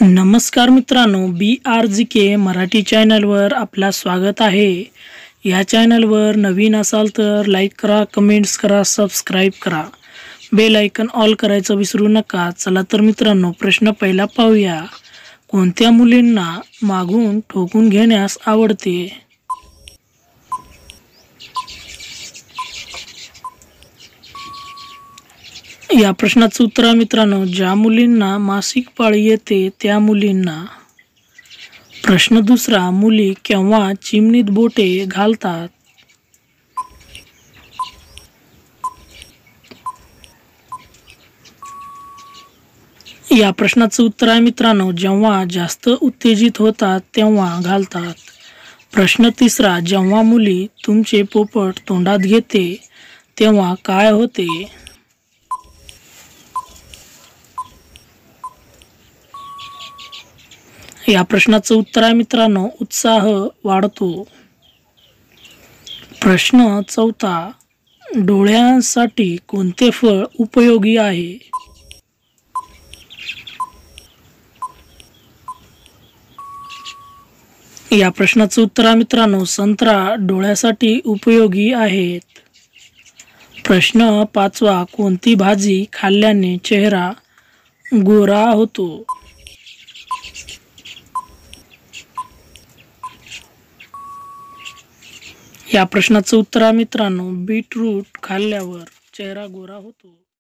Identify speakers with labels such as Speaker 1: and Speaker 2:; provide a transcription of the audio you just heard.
Speaker 1: नमस्कार मित्रांनो, BRGK मराठी चॅनलवर आपला स्वागत आहे. या चॅनलवर नवीन असाल तर लाईक करा, कमेंट्स करा, सबस्क्राईब करा, बेल आयकन ऑल करायचं विसरू नका. चला तर मित्रांनो, प्रश्न पहिला पाहूया. कोणत्या मुलींना मागून ठोकून घेण्यास आवडते? या प्रश्नाचं उत्तर आहे मित्रांनो, ज्या मुलींना मासिक पाळी येते त्या मुलींना. प्रश्न दुसरा, मुली केव्हा चिमणीत बोटे घालतात? या प्रश्नाचं उत्तर आहे मित्रांनो, जेव्हा जास्त उत्तेजित होतात तेव्हा घालतात. प्रश्न तिसरा, जेव्हा मुली तुमचे पोपट तोंडात घेते तेव्हा काय होते? या प्रश्नाचं उत्तर आहे मित्रांनो, उत्साह वाढतो. प्रश्न चौथा, डोळ्यांसाठी कोणते फळ उपयोगी आहे? या प्रश्नाचं उत्तर आहे मित्रांनो, संत्रा डोळ्यासाठी उपयोगी आहेत. प्रश्न पाचवा, कोणती भाजी खाल्ल्याने चेहरा गोरा होतो? या प्रश्नाचं उत्तर आहे मित्रांनो, बीटरूट खाल्ल्यावर चेहरा गोरा होतो.